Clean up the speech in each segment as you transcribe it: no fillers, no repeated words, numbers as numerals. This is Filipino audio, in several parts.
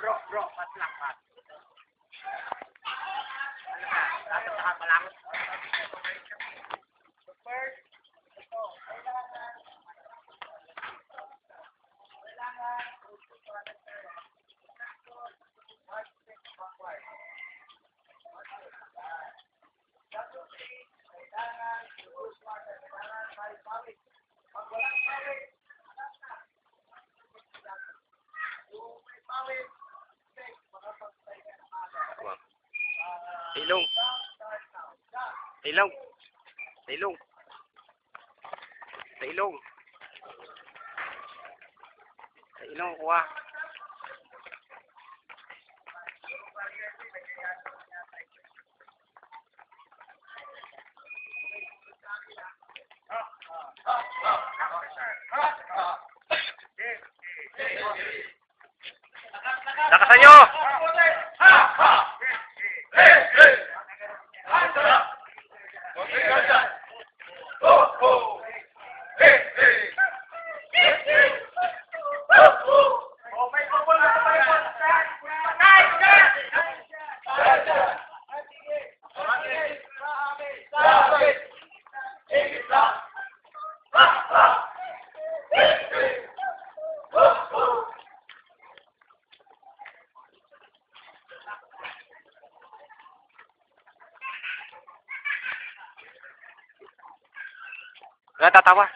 Bro, matlak pa. Ano ka? Tatasakan pa lang. First, ito. Ilong. Ilong. Ilong. Sa ilong. Sa ilong kuha. Lakasan nyo! Wala tatawa.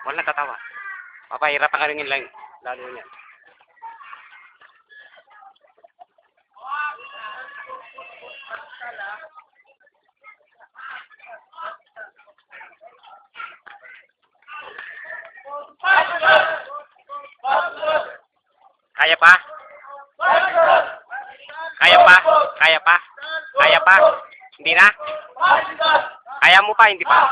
Wala tatawa. Papahirapan ka rin lang. Lalo yan. Kaya pa? Kaya pa? Kaya pa? Kaya pa? Hindi na? Kaya mo pa, hindi pa?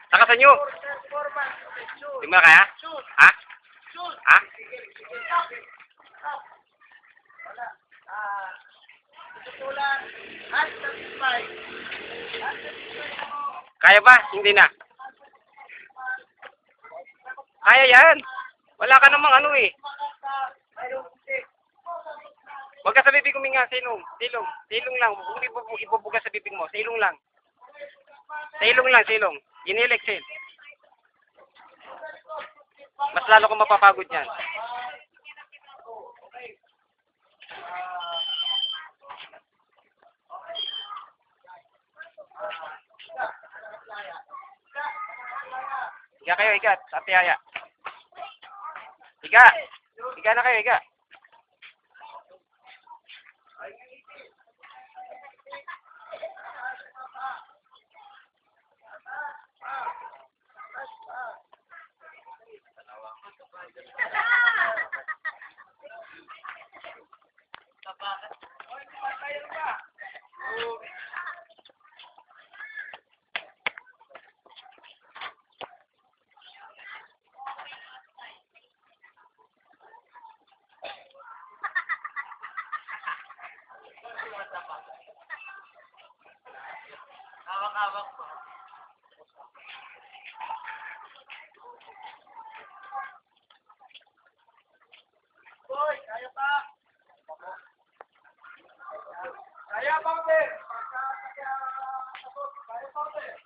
Lakasan nyo! Hindi mo na kaya? Ha? Ha? Kaya ba? Hindi na. Kaya yan. Wala ka namang ano eh. Huwag ka sa bibig huminga. Silong. Silong. Silong lang. Huwag ibubuga sa bibig mo. Silong lang. Silong lang. Silong. Inhale, exhale. Mas lalo kang mapapagod yan. Higa kayo, higa. Ate Aya. Higa. Higa na kayo, higa. Hawak-hawak po. Boy, kaya pa. Kaya pa, Ben. Kaya pa, Ben.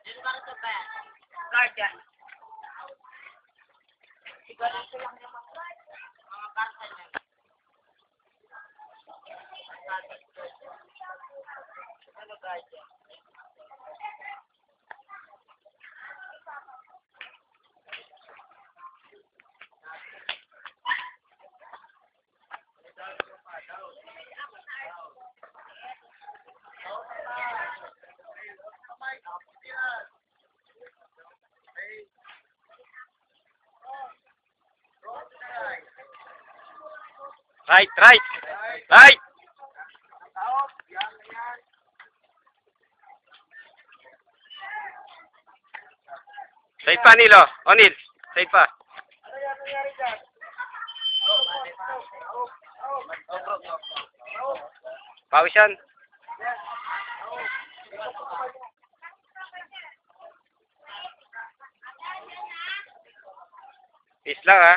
Dito ba ito, Ben? Guardian. Siguro ko lang yung mga karta niya. Ano guardian? Right, right. Right. Side pa, Nilo. Onil. Side pa. Pawis yan. Peace lang, ha.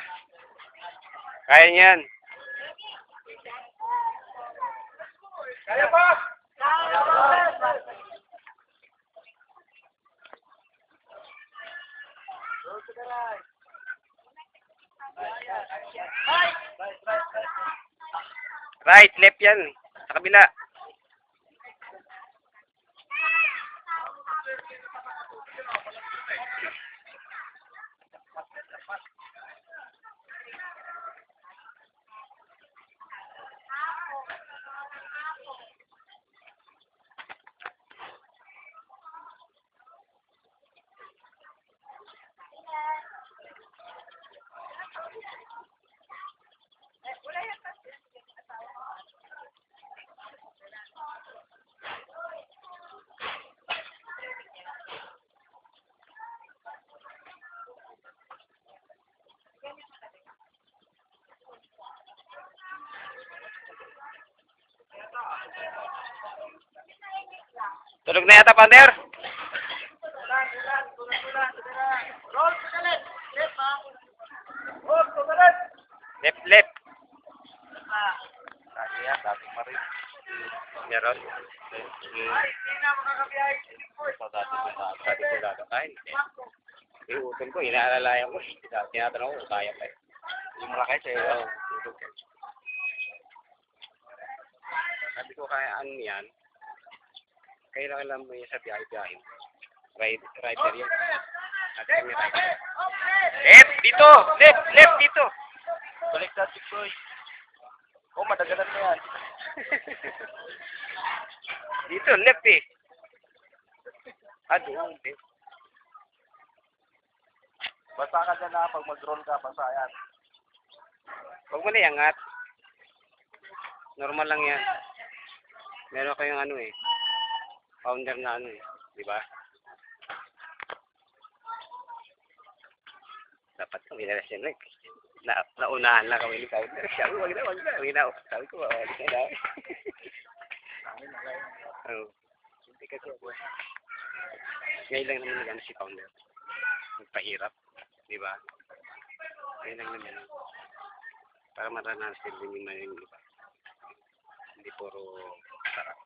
Kaya niyan. Kaya pa! Right, left yan. Sa kabila. Tulog na yata, Pander. Roll to the left. Left, ha? Roll to the left. Left, left. Dati yan, dati pa rin. Meron. Ay, hindi na makakabiyahe. Dati ko dati. Ay, hindi. Yung utol ko, inaalalayan ko. Tinatanong ko, kaya pa eh. Yung malaki sa'yo. Tulog yan. Sabi ko, kaya ano yan? Kailangan lang mo yung sa biyahe-biyahe. Rider yan. At kami rider. Left, dito! Left, left, dito! Balik na, Tiksoy. Oh, madagalan mo yan. Dito, left eh. Doon, left. Basta ka dyan na, pag mag-roll ka, basta yan. Huwag mo na iangat. Normal lang yan. Meron kayong ano eh. Founder na ano eh. Di ba? Dapat kong inalas yan eh. Naunahan lang kami ni founder. Sabi, wag na. Sabi ko, wag na. Oo. Hindi kasi ako. Ngayon lang naman nag-ano si founder. Magpahirap. Di ba? Ngayon lang naman. Para maranasin din yung iba. Hindi puro sarap.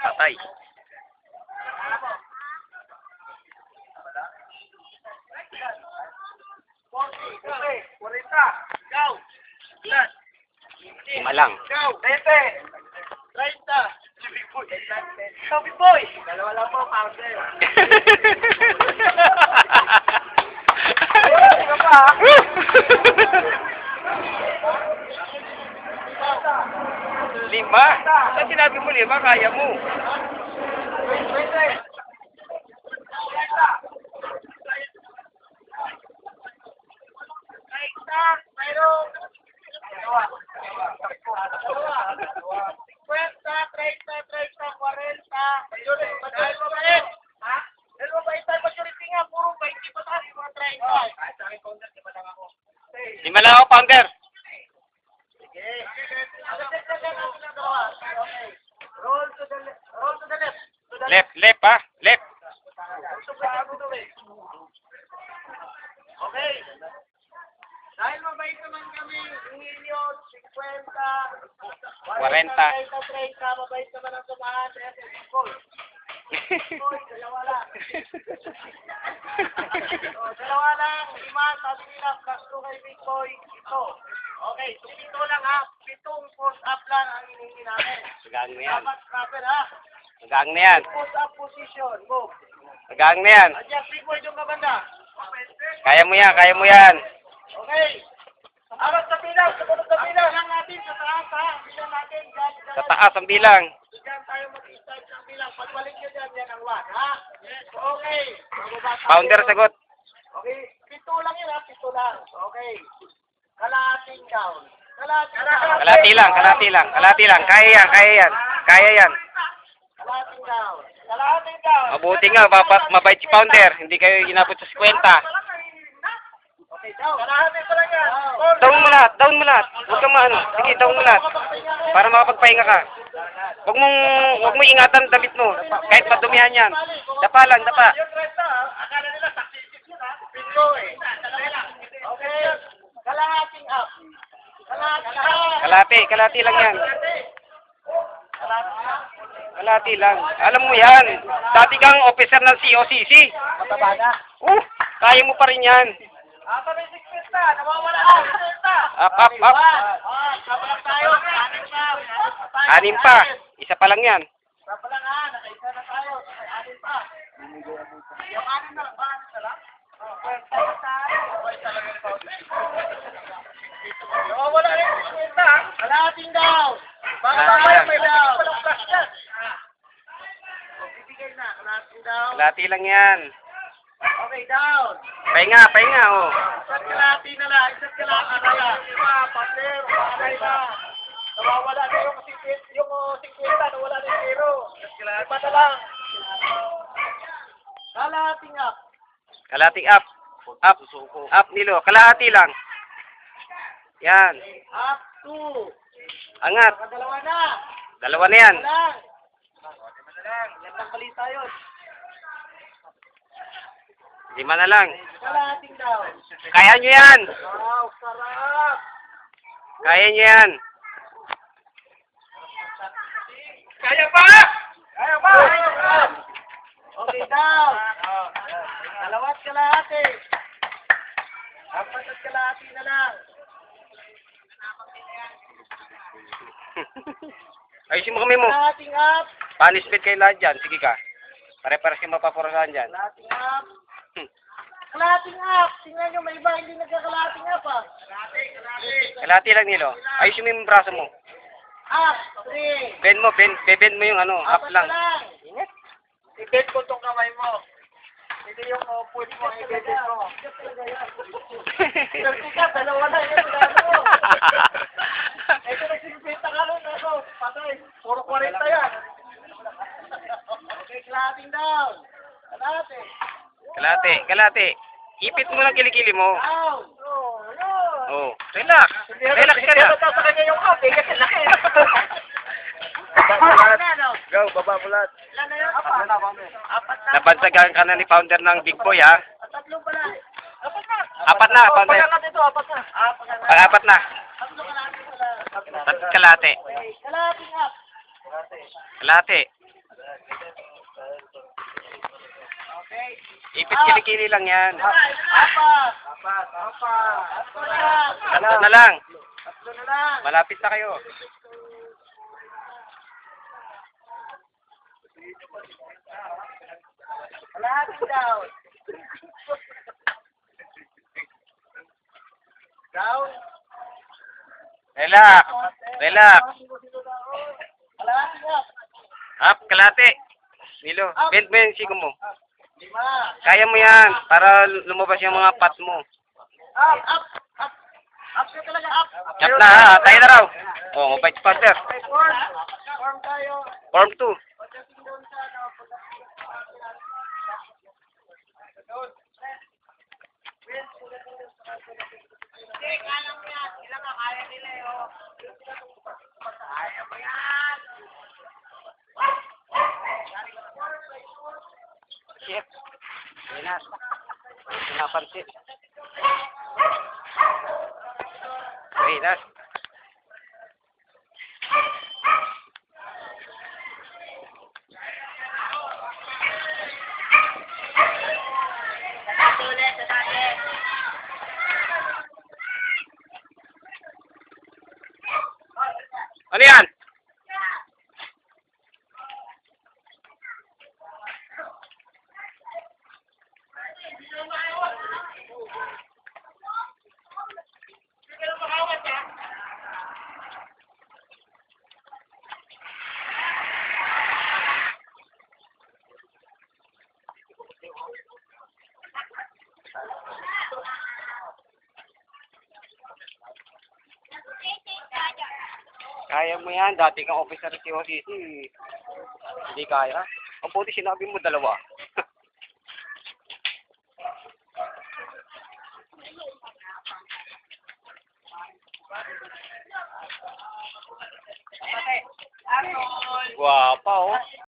Patay. Lima lang. Go! 20! 30! Sabi boy! Dalawa lang po, founder. Hindi ka pa, Lima? Saan sinabi mo lima? Kaya mo. 20! Mayroong 5 lang ako, founder. Roll to the left. Roll to the left. Left, left ha? Left. Okay. Dahil mabait naman kami, million, 50, 40. 30, mabait naman ang tumahan. Dalawa lang. Dalawa lang, 5, sabi nila, plus 2 kay Big Boy, ito. Okay, so ito lang ha, 7 push up lang ang hiningi namin. Magaan mo yan. Dapat proper ha. Magaan na yan. Push up position, move. Magaan na yan. Adjust Big Boy yung kabanda. Kaya mo yan, kaya mo yan. Okay. Aras sa bilang, sumunod sa bilang lang natin sa taas ha. Bilang natin, dyan, Sa taas ang bilang. Diyan tayo mag-start ng bilang. Pagbalik nyo dyan, yan ang 1 ha. Okay. Bababa tayo. Pounder sagot. Okay. Pito lang yun ha. Pito lang. Okay. Kalahating down. Kalahating down. Kalati lang, kalati lang, kalati lang. Kaya yan, kaya yan. Kaya yan. Kalahating down. Kalahating down. Mabuti nga, mabait si Pounder. Hindi kayo inabot sa 50. Okay, down. Kalahating pa lang yan. Down mo lahat, down mo lahat. Huwag kang maano. Sige, down mo lahat. Para makapagpahinga ka. Huwag mong ingatan damit mo. Kahit madumihan yan. Dapa lang, dapa. Yung 30 akala nila saksisip yun ha. Bingo eh. Okay. Kalahating up. Kalahating up. Kalati lang yan. Kalahating up. Kalati lang. Alam mo yan. Dati kang officer ng COCC. Mataba na. Kaya mo pa rin yan. May 6 na. Nawawala na 6 Up, up, up. Kapalang tayo. Anim pa. Isa pa lang yan. Kapalang ha. Nakaisa na tayo. Anim pa. Yung anim na lang ba? Anim na lang? Nawawala na yung 6 na. Kalahating daw. Baka tayo may daw. Walang flash yan. Bibigay na. Kalahating daw. Kalati lang yan. Okay, down. Pahinga, pahinga, oh. Isang kalahati na lang. Isang kalahati na lang. Diba, pater, pakay na. Nawawala na yung 50, nawala na yung 0. Iba na lang. Kalahating up. Kalating up. Up. Up, Nilo. Kalahati lang. Yan. Up, 2. Angat. Dalawa na. Dalawa na yan. Lang. Gandang balita yun. 5 na lang. Kalahating down. Kaya nyo yan. Wow, sarap. Kaya nyo yan. Kaya pa! Kaya pa! Okay, down. Dalawat kalahati. Apat at kalahati na lang. Ayusin mo kami mo. Kalahating up. Punishment kayo lahat dyan. Sige ka. Pare-pares kayo mapapurasahan dyan. Kalahating up. Kalahating up. Tingnan nyo, may iba hindi nagkakalahating up ah. Kalahati lang, Nilo. Ayusin mo yung braso mo. Up. 3. Bend mo, bend mo yung ano, up Apat lang. na lang. I-bend ko tong kamay mo. Hindi yung puwede mo, i-bend mo. Kasi ka, dalawa na yun. Ito nagsimpita ka nun, patay. Puro 40 yan. Okay, kalahating down. Kalahati. Kalate. Ipit mo lang kilikili mo. Down. Oh, relax. Relax ka na. Sa kanya yung up, kasi laki. Go, baba mo lahat. Ilan na yun? Apat na. Nabansagan ka na ni founder ng Big Boy, ha? Tatlo pala. Apat na, founder. Pagkakat ito, apat na. Pang-apat na. Tatlo kalahati pala. Kalate. Okay, kalahating up. Kalate. Okay. Ipit kilikili lang yan. Apat. Tatlo na lang. Tatlo na lang. Malapit na kayo. Kalahating down. Down. Relax. Relax. Kalahating up. Up, kalate. Nilo, bend mo yung siko mo. 5. Kaya mo yan, para lumabas yung mga pat mo. Up. Up na talaga, up. Up na, ha? Tayo na raw. Oh, mabait si founder. Okay, form. Form tayo. Form 2. Pagdating doon sa Hindi, kaya mo yan. Ilan ka kaya nila yun. Kaya mo yan. Chef. Ayun na. Pinapansin. Ayun na. Ano yan? Kaya mo yan. Dati kang officer sa COCC. Hindi kaya. Ang buti sinabi mo dalawa. Guwapa, oh.